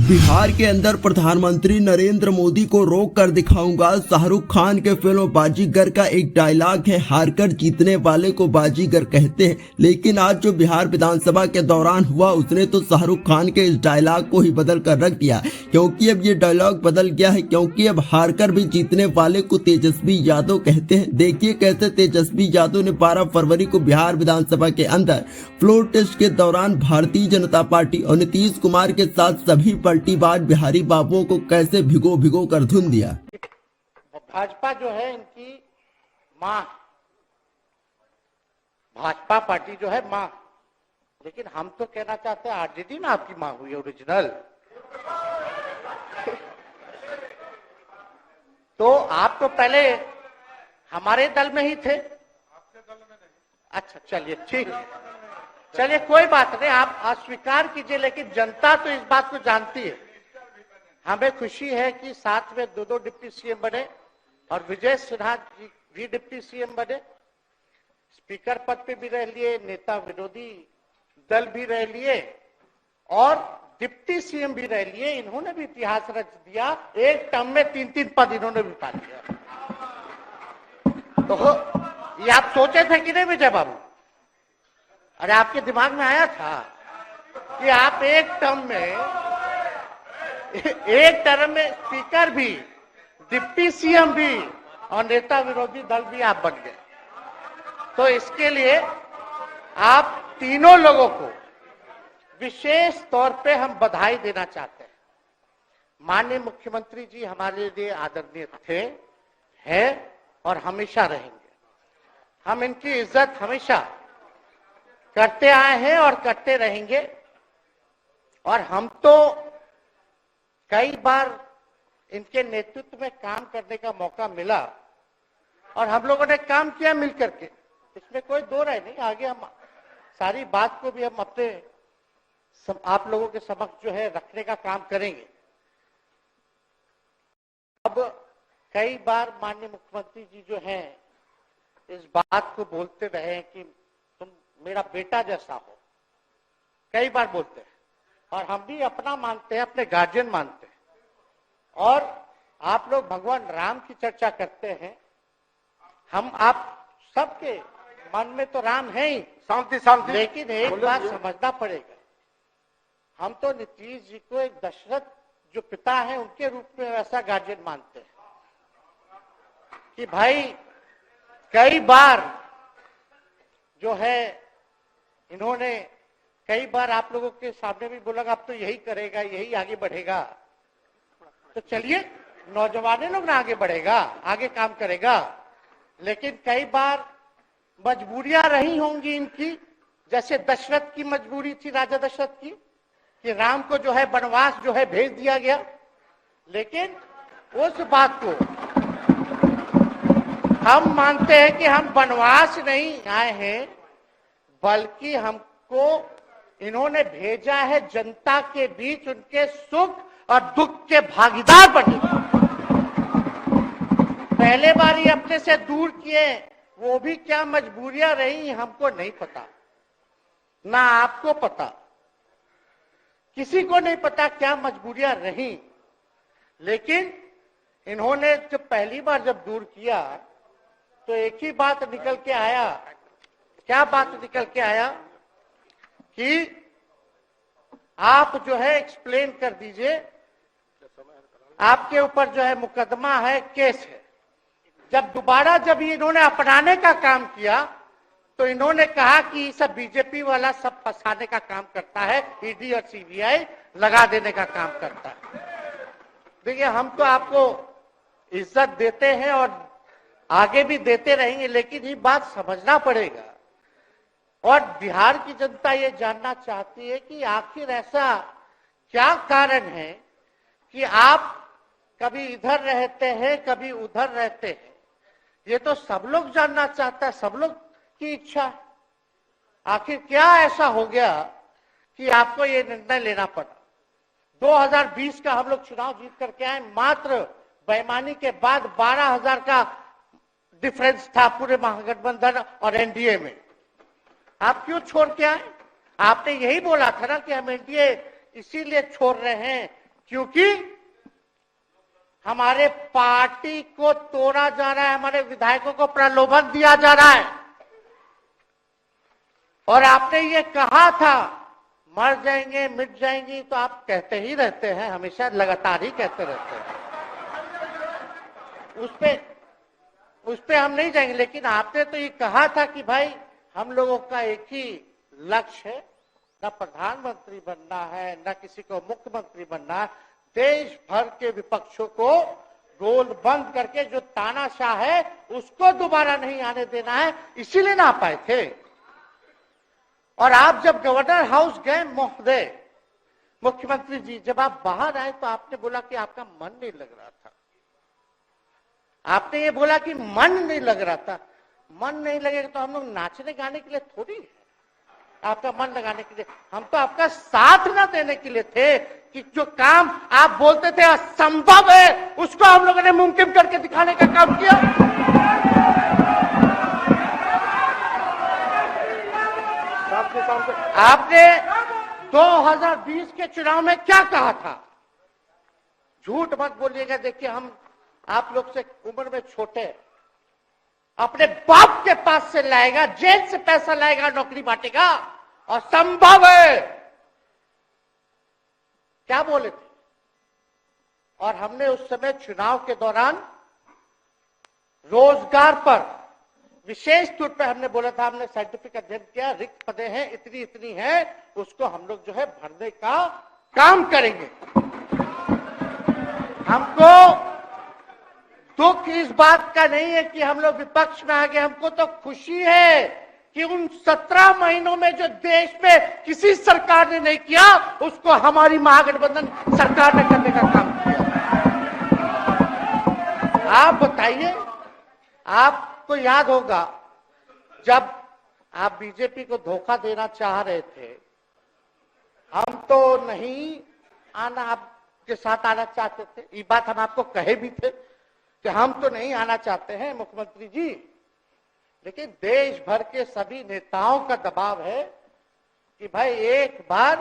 बिहार के अंदर प्रधानमंत्री नरेंद्र मोदी को रोक कर दिखाऊंगा। शाहरुख खान के फिल्म बाजीगर का एक डायलॉग है, हारकर जीतने वाले को बाजीगर कहते हैं। लेकिन आज जो बिहार विधानसभा के दौरान हुआ, उसने तो शाहरुख खान के इस डायलॉग को ही बदल कर रख दिया, क्योंकि अब ये डायलॉग बदल गया है। क्योंकि अब हारकर भी जीतने वाले को तेजस्वी यादव कहते हैं। देखिए कैसे तेजस्वी यादव ने 12 फरवरी को बिहार विधानसभा के अंदर फ्लोर टेस्ट के दौरान भारतीय जनता पार्टी और नीतीश कुमार के साथ सभी पलटीबाज बिहारी बाबुओं को कैसे भिगो भिगो कर धुन दिया। भाजपा जो है इनकी मां, भाजपा पार्टी जो है मां, लेकिन हम तो कहना चाहते हैं आरजेडी में आपकी मां हुई ओरिजिनल। तो आप तो पहले हमारे दल में ही थे। आपके दल में नहीं। अच्छा चलिए ठीक है, चलिए कोई बात नहीं, आप अस्वीकार कीजिए, लेकिन जनता तो इस बात को जानती है। हमें खुशी है कि साथ में दो डिप्टी सीएम बने और विजय सिन्हा जी भी डिप्टी सीएम बने, स्पीकर पद पे भी रह लिए, नेता विरोधी दल भी रह लिए और डिप्टी सीएम भी रह लिए। इन्होंने भी इतिहास रच दिया, एक टर्म में 3-3 पद इन्होंने भी पा लिया। तो ये आप सोचे थे कि नहीं विजय बाबू? अरे आपके दिमाग में आया था कि आप एक टर्म में स्पीकर भी, डिप्टी सीएम भी और नेता विरोधी दल भी आप बन गए। तो इसके लिए आप तीनों लोगों को विशेष तौर पे हम बधाई देना चाहते हैं। माननीय मुख्यमंत्री जी हमारे लिए आदरणीय थे, हैं और हमेशा रहेंगे। हम इनकी इज्जत हमेशा करते आए हैं और करते रहेंगे। और हम तो कई बार इनके नेतृत्व में काम करने का मौका मिला और हम लोगों ने काम किया मिलकर के, इसमें कोई दो राय नहीं। आगे हम सारी बात को भी हम अपने आप लोगों के समक्ष जो है रखने का काम करेंगे। अब कई बार माननीय मुख्यमंत्री जी जो हैं इस बात को बोलते रहे कि तुम मेरा बेटा जैसा हो, कई बार बोलते हैं और हम भी अपना मानते हैं, अपने गार्जियन मानते हैं। और आप लोग भगवान राम की चर्चा करते हैं, हम आप सबके मन में तो राम है ही, शांति शांति, लेकिन एक बात समझना पड़ेगा, हम तो नीतीश जी को एक दशरथ जो पिता है उनके रूप में वैसा गार्जियन मानते हैं कि भाई कई बार जो है इन्होंने कई बार आप लोगों के सामने भी बोला अब तो यही करेगा, यही आगे बढ़ेगा। तो चलिए नौजवान लोग ना आगे बढ़ेगा, आगे काम करेगा। लेकिन कई बार मजबूरियां रही होंगी इनकी, जैसे दशरथ की मजबूरी थी, राजा दशरथ की, कि राम को जो है वनवास जो है भेज दिया गया। लेकिन उस बात को हम मानते हैं कि हम वनवास नहीं आए हैं, बल्कि हमको इन्होंने भेजा है जनता के बीच उनके सुख और दुख के भागीदार बने। पहले बार ही अपने से दूर किए, वो भी क्या मजबूरियां रही हमको नहीं पता, ना आपको पता, किसी को नहीं पता क्या मजबूरियां रही। लेकिन इन्होंने जब पहली बार जब दूर किया तो एक ही बात निकल के आया। क्या बात निकल के आया कि आप जो है एक्सप्लेन कर दीजिए, आपके ऊपर जो है मुकदमा है, केस है। जब दोबारा जब इन्होंने अपनाने का काम किया तो इन्होंने कहा कि सब बीजेपी वाला सब फंसाने का काम करता है, ईडी और सीबीआई लगा देने का काम करता है। देखिए हम तो आपको इज्जत देते हैं और आगे भी देते रहेंगे, लेकिन ये बात समझना पड़ेगा। और बिहार की जनता ये जानना चाहती है कि आखिर ऐसा क्या कारण है कि आप कभी इधर रहते हैं, कभी उधर रहते हैं। ये तो सब लोग जानना चाहता है, सब लोग की इच्छा। आखिर क्या ऐसा हो गया कि आपको ये निर्णय लेना पड़ा? 2020 का हम लोग चुनाव जीत करके आए, मात्र बेईमानी के बाद 12,000 का डिफरेंस था पूरे महागठबंधन और एनडीए में। आप क्यों छोड़ के आए? आपने यही बोला था ना कि हम एनडीए इसीलिए छोड़ रहे हैं क्योंकि हमारे पार्टी को तोड़ा जा रहा है, हमारे विधायकों को प्रलोभन दिया जा रहा है। और आपने ये कहा था मर जाएंगे मिट जाएंगी, तो आप कहते ही रहते हैं, हमेशा लगातार ही कहते रहते हैं। उस पे हम नहीं जाएंगे, लेकिन आपने तो ये कहा था कि भाई हम लोगों का एक ही लक्ष्य है, न प्रधानमंत्री बनना है न किसी को मुख्यमंत्री बनना है, देश भर के विपक्षों को गोल बंद करके जो तानाशाह है उसको दोबारा नहीं आने देना है, इसीलिए ना आ पाए थे। और आप जब गवर्नर हाउस गए महोदय, मुख्यमंत्री जी, जब आप बाहर आए तो आपने बोला कि आपका मन नहीं लग रहा था। आपने ये बोला कि मन नहीं लग रहा था। मन नहीं लगेगा तो हम लोग नाचने गाने के लिए थोड़ी है, आपका मन लगाने के लिए। हम तो आपका साथ ना देने के लिए थे कि जो काम आप बोलते थे असंभव है, उसको हम लोगों ने मुमकिन करके दिखाने का काम किया। आपने 2020 के चुनाव में क्या कहा था? झूठ मत बोलिएगा। देखिए, हम आप लोग से उम्र में छोटे, अपने बाप के पास से लाएगा, जेल से पैसा लाएगा, नौकरी बांटेगा, और संभव है, क्या बोले थे? और हमने उस समय चुनाव के दौरान रोजगार पर विशेष तौर पे हमने बोला था, हमने साइंटिफिक अध्ययन किया, रिक्त पदे हैं इतनी इतनी है, उसको हम लोग जो है भरने का काम करेंगे। हमको दुख इस बात का नहीं है कि हम लोग विपक्ष में आ गए, हमको तो खुशी है कि उन 17 महीनों में जो देश में किसी सरकार ने नहीं किया, उसको हमारी महागठबंधन सरकार ने करने का काम किया। आप बताइए, आपको याद होगा जब आप बीजेपी को धोखा देना चाह रहे थे, हम तो नहीं आना, आपके साथ आना चाहते थे। ये बात हम आपको कहे भी थे कि हम तो नहीं आना चाहते हैं मुख्यमंत्री जी, लेकिन देश भर के सभी नेताओं का दबाव है कि भाई एक बार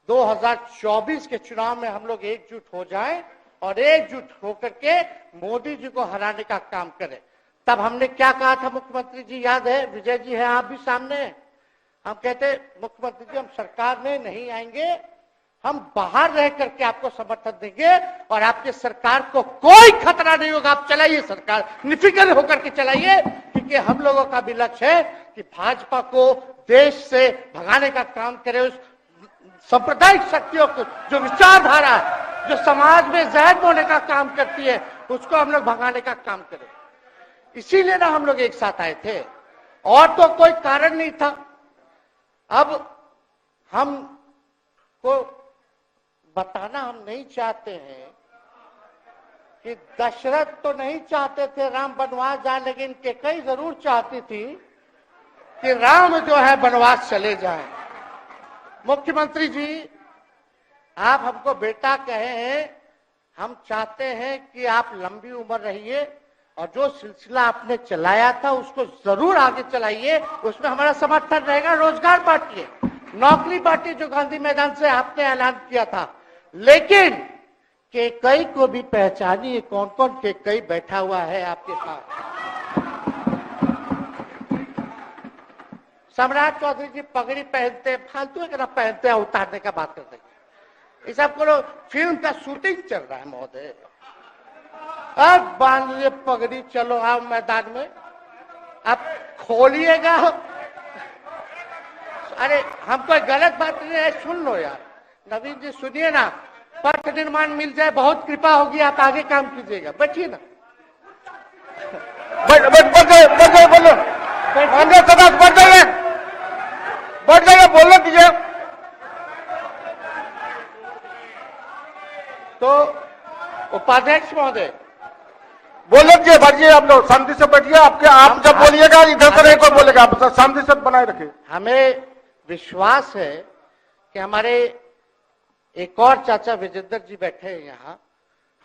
2024 के चुनाव में हम लोग एकजुट हो जाएं और एकजुट होकर के मोदी जी को हराने का काम करें। तब हमने क्या कहा था मुख्यमंत्री जी, याद है? विजय जी हैं, आप भी सामने हैं। हम कहते मुख्यमंत्री जी हम सरकार में नहीं आएंगे, हम बाहर रह करके आपको समर्थन देंगे और आपके सरकार को कोई खतरा नहीं होगा, आप चलाइए सरकार, निफिक्र होकर के चलाइए, क्योंकि हम लोगों का भी लक्ष्य है कि भाजपा को देश से भगाने का काम करे। उस सांप्रदायिक शक्तियों को, जो विचारधारा है, जो समाज में जहर बोने का काम करती है, उसको हम लोग भगाने का काम करें। इसीलिए ना हम लोग एक साथ आए थे, और तो कोई कारण नहीं था। अब हम को बताना हम नहीं चाहते हैं कि दशरथ तो नहीं चाहते थे राम वनवास जाए, लेकिन कैकेयी जरूर चाहती थी कि राम जो है वनवास चले जाएं। मुख्यमंत्री जी, आप हमको बेटा कहे हैं, हम चाहते हैं कि आप लंबी उम्र रहिए और जो सिलसिला आपने चलाया था उसको जरूर आगे चलाइए, उसमें हमारा समर्थन रहेगा। रोजगार बांटिए, नौकरी बांटिए, जो गांधी मैदान से आपने ऐलान किया था, लेकिन कैकेयी को भी पहचानिए, कौन कौन कैकेयी बैठा हुआ है आपके पास। सम्राट चौधरी जी पगड़ी पहनते, फालतू है कि ना पहनते हैं, उतारने का बात करते हैं। ये सब करो, फिल्म का शूटिंग चल रहा है महोदय, अब बांध लीजिए पगड़ी, चलो आओ मैदान में, अब खोलिएगा। अरे हम कोई गलत बात नहीं है, सुन लो यार, नवीन जी सुनिए ना, पथ निर्माण मिल जाए, बहुत कृपा होगी, आप आगे काम कीजिएगा, बैठिए ना। बैठ जाइए, बोलने दीजिए। तो उपाध्यक्ष महोदय बोले दीजिए, बैठिए, आप लोग शांति से बैठिए। आप जब बोलिएगा इधर से नहीं कोई बोलेगा, आप शांति से बनाए रखिए। हमें विश्वास है कि हमारे एक और चाचा विजेंद्र जी बैठे हैं यहाँ,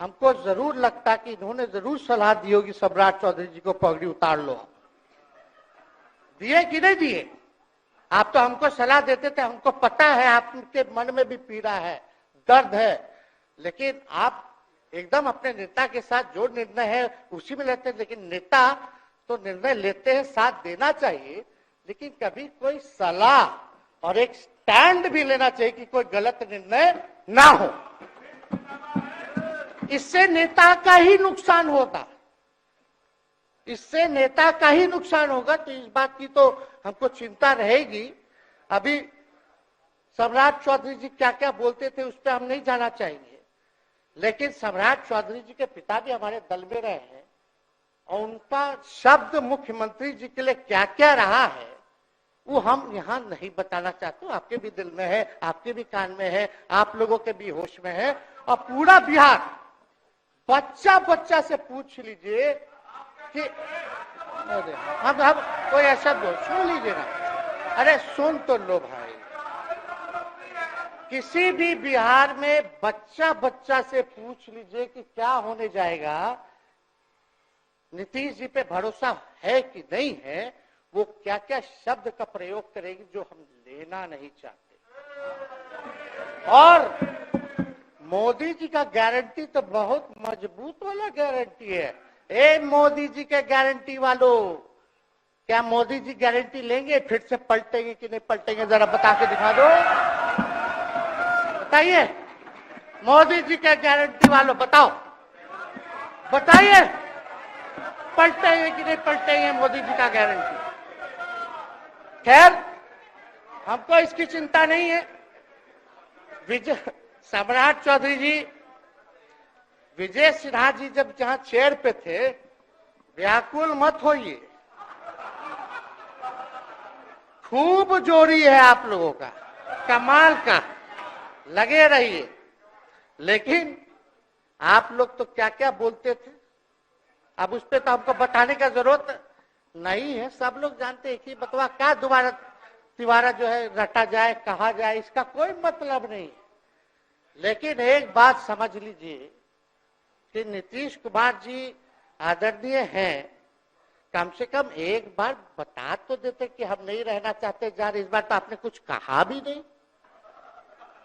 हमको जरूर लगता कि इन्होंने जरूर सलाह दी होगी सम्राट चौधरी जी को पगड़ी उतार लो। दिए कि नहीं दिए? आप तो हमको सलाह देते थे, हमको पता है आपके मन में भी पीड़ा है, दर्द है, लेकिन आप एकदम अपने नेता के साथ जो निर्णय है उसी में लेते हैं। लेकिन नेता तो निर्णय लेते हैं, साथ देना चाहिए, लेकिन कभी कोई सलाह और एक स्टैंड भी लेना चाहिए कि कोई गलत निर्णय ना हो। इससे नेता का ही नुकसान होगा, इससे नेता का ही नुकसान होगा। तो इस बात की तो हमको चिंता रहेगी। अभी सम्राट चौधरी जी क्या क्या बोलते थे उस पर हम नहीं जाना चाहेंगे, लेकिन सम्राट चौधरी जी के पिता भी हमारे दल में रहे हैं और उनका शब्द मुख्यमंत्री जी के लिए क्या क्या रहा है वो हम यहाँ नहीं बताना चाहते। आपके भी दिल में है, आपके भी कान में है, आप लोगों के भी होश में है। और पूरा बिहार बच्चा बच्चा से पूछ लीजिए कि हम कोई ऐसा बोल, सुन लीजिए ना, अरे सुन तो लो भाई। किसी भी बिहार में बच्चा बच्चा से पूछ लीजिए कि क्या होने जाएगा, नीतीश जी पे भरोसा है कि नहीं है, वो क्या क्या शब्द का प्रयोग करेगी जो हम लेना नहीं चाहते। और मोदी जी का गारंटी तो बहुत मजबूत वाला गारंटी है। ए मोदी जी के गारंटी वालों, क्या मोदी जी गारंटी लेंगे फिर से पलटेंगे कि नहीं पलटेंगे, जरा बता के दिखा दो, बताइए। मोदी जी के गारंटी वालों बताओ, बताइए पलटेंगे कि नहीं पलटेंगे मोदी जी का गारंटी। खैर हमको इसकी चिंता नहीं है। सम्राट चौधरी जी, विजय सिन्हा जी जब जहां चेयर पे थे, व्याकुल मत होइए, खूब जोड़ी है आप लोगों का, कमाल का, लगे रहिए। लेकिन आप लोग तो क्या क्या बोलते थे, अब उस पर तो हमको बताने का जरूरत नहीं है, सब लोग जानते हैं कि बतवा क्या दोबारा तिवारा जो है रटा जाए, कहा जाए, इसका कोई मतलब नहीं। लेकिन एक बात समझ लीजिए कि नीतीश कुमार जी आदरणीय हैं, कम से कम एक बार बता तो देते कि हम नहीं रहना चाहते जा रहे। इस बार तो आपने कुछ कहा भी नहीं।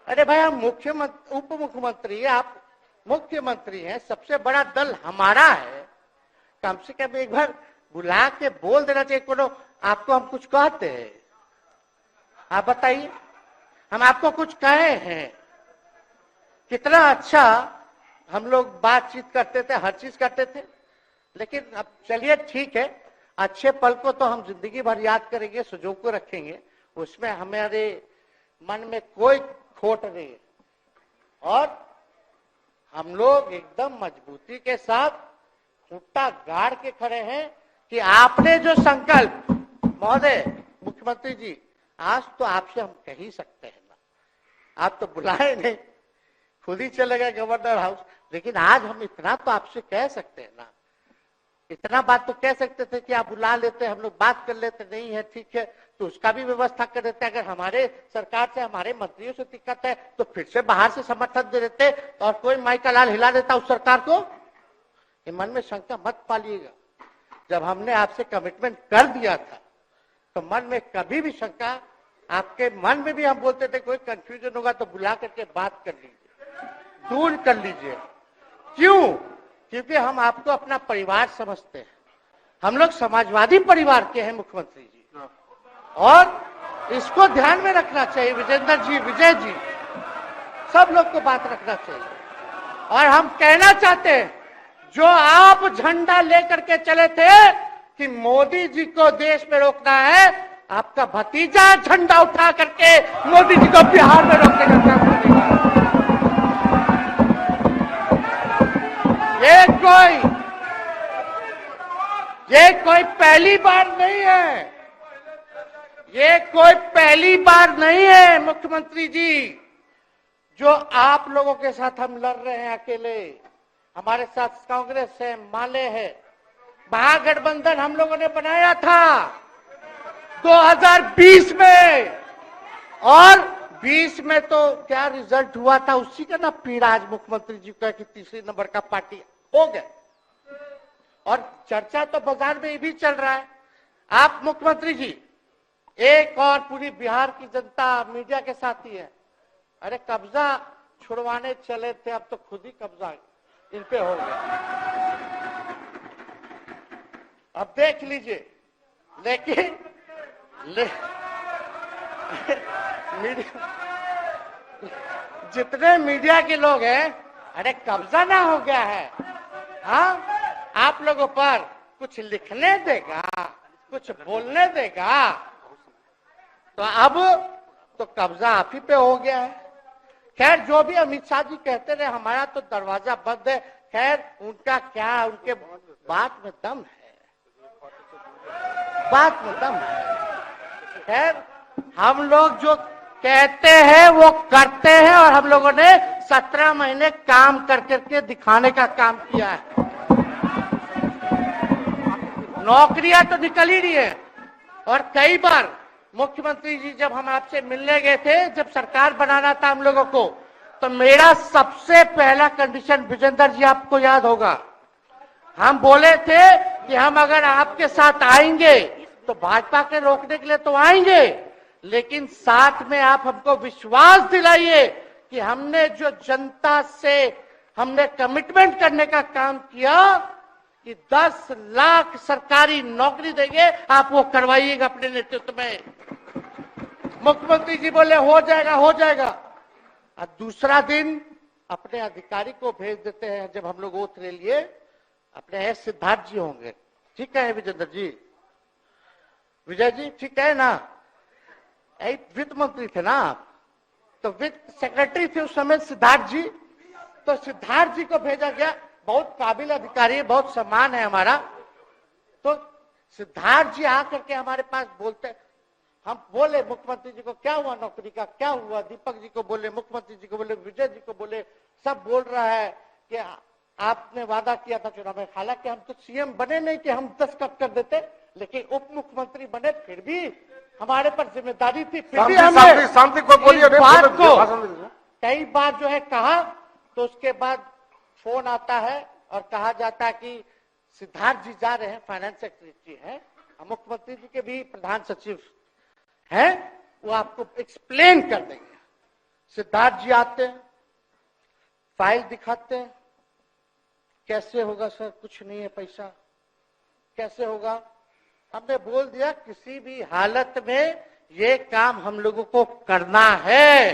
अरे भाई हम मुख्यमंत्री, उप मुख्यमंत्री, आप मुख्यमंत्री हैं, सबसे बड़ा दल हमारा है, कम से कम एक बार बुला के बोल देना चाहिए। कोनो आपको हम कुछ कहते हैं, आप बताइए, हम आपको कुछ कहे हैं? कितना अच्छा हम लोग बातचीत करते थे, हर चीज करते थे। लेकिन अब चलिए ठीक है, अच्छे पल को तो हम जिंदगी भर याद करेंगे, सुजो को रखेंगे, उसमें हमारे मन में कोई खोट नहीं है। और हम लोग एकदम मजबूती के साथ खूंटा गाड़ के खड़े हैं कि आपने जो संकल्प, महोदय मुख्यमंत्री जी, आज तो आपसे हम कह ही सकते हैं ना, आप तो बुलाए नहीं, खुद ही चले गए गवर्नर हाउस, लेकिन आज हम इतना तो आपसे कह सकते हैं ना, इतना बात तो कह सकते थे कि आप बुला लेते, हम लोग बात कर लेते। नहीं है ठीक है तो उसका भी व्यवस्था कर देते। अगर हमारे सरकार से, हमारे मंत्रियों से दिक्कत है तो फिर से बाहर से समर्थन दे देते और कोई माई का लाल हिला देता उस सरकार को। ये मन में शंका मत पालिएगा, जब हमने आपसे कमिटमेंट कर दिया था तो मन में कभी भी शंका, आपके मन में भी हम बोलते थे कोई कंफ्यूजन होगा तो बुला करके बात कर लीजिए, दूर कर लीजिए। क्यों? क्योंकि हम आपको अपना परिवार समझते हैं। हम लोग समाजवादी परिवार के हैं मुख्यमंत्री जी, और इसको ध्यान में रखना चाहिए। विजेंद्र जी, विजय जी, सब लोग को बात रखना चाहिए। और हम कहना चाहते हैं, जो आप झंडा लेकर के चले थे कि मोदी जी को देश में रोकना है, आपका भतीजा झंडा उठा करके मोदी जी को बिहार में रोकने का काम करेगा। ये कोई पहली बार नहीं है, ये कोई पहली बार नहीं है मुख्यमंत्री जी, जो आप लोगों के साथ हम लड़ रहे हैं अकेले। हमारे साथ कांग्रेस है, माले है, महागठबंधन हम लोगों ने बनाया था 2020 में, और 20 में तो क्या रिजल्ट हुआ था उसी का ना पीड़ा आज मुख्यमंत्री जी का कि तीसरे नंबर का पार्टी हो गए। और चर्चा तो बाजार में ये भी चल रहा है। आप मुख्यमंत्री जी एक और पूरी बिहार की जनता मीडिया के साथ ही है, अरे कब्जा छुड़वाने चले थे, अब तो खुद ही कब्जा इन पे हो गया। अब देख लीजिए, लेकिन जितने मीडिया के लोग हैं, अरे कब्जा ना हो गया है, हाँ, आप लोगों पर कुछ लिखने देगा, कुछ बोलने देगा, तो अब तो कब्जा आप ही पे हो गया है। खैर, जो भी अमित शाह जी कहते रहे, हमारा तो दरवाजा बंद है। खैर, उनका क्या, उनके बात में दम है, बात में दम है। खैर, हम लोग जो कहते हैं वो करते हैं, और हम लोगों ने 17 महीने काम कर करके दिखाने का काम किया है। नौकरियां तो निकल ही रही है, और कई बार मुख्यमंत्री जी जब हम आपसे मिलने गए थे, जब सरकार बनाना था हम लोगों को, तो मेरा सबसे पहला कंडीशन, विजेंद्र जी आपको याद होगा, हम बोले थे कि हम अगर आपके साथ आएंगे तो भाजपा के रोकने के लिए तो आएंगे, लेकिन साथ में आप हमको विश्वास दिलाइए कि हमने जो जनता से हमने कमिटमेंट करने का काम किया कि 10 लाख सरकारी नौकरी देंगे, आप वो करवाइएगा अपने नेतृत्व में। मुख्यमंत्री जी बोले हो जाएगा, हो जाएगा, और दूसरा दिन अपने अधिकारी को भेज देते हैं। जब हम लोग ओथ ले लिए, अपने सिद्धार्थ जी होंगे, ठीक है विजेंद्र जी, विजय जी, ठीक है ना, वित्त मंत्री थे ना आप, तो वित्त सेक्रेटरी थे उस समय सिद्धार्थ जी, तो सिद्धार्थ जी को भेजा गया। बहुत काबिल अधिकारी है, बहुत सम्मान है हमारा। तो सिद्धार्थ जी आकर के हमारे पास बोलते, हम बोले मुख्यमंत्री जी को क्या हुआ, नौकरी का क्या हुआ, दीपक जी को बोले, मुख्यमंत्री जी को बोले, विजय जी को बोले, सब बोल रहा है कि आपने वादा किया था चुनाव में। हालांकि हम तो सीएम बने नहीं कि हम दस्तखत कर देते, लेकिन उप मुख्यमंत्री बने, फिर भी हमारे पर जिम्मेदारी थी, फिर भी हमने शांति को बोलिए, बात को कई बार जो है कहा। तो उसके बाद फोन आता है और कहा जाता है कि सिद्धार्थ जी जा रहे हैं, फाइनेंस सेक्रेटरी है, मुख्यमंत्री जी के भी प्रधान सचिव है, वो आपको एक्सप्लेन कर देंगे। सिद्धार्थ जी आते हैं, फाइल दिखाते हैं, कैसे होगा सर, कुछ नहीं है पैसा, कैसे होगा। हमने बोल दिया किसी भी हालत में ये काम हम लोगों को करना है।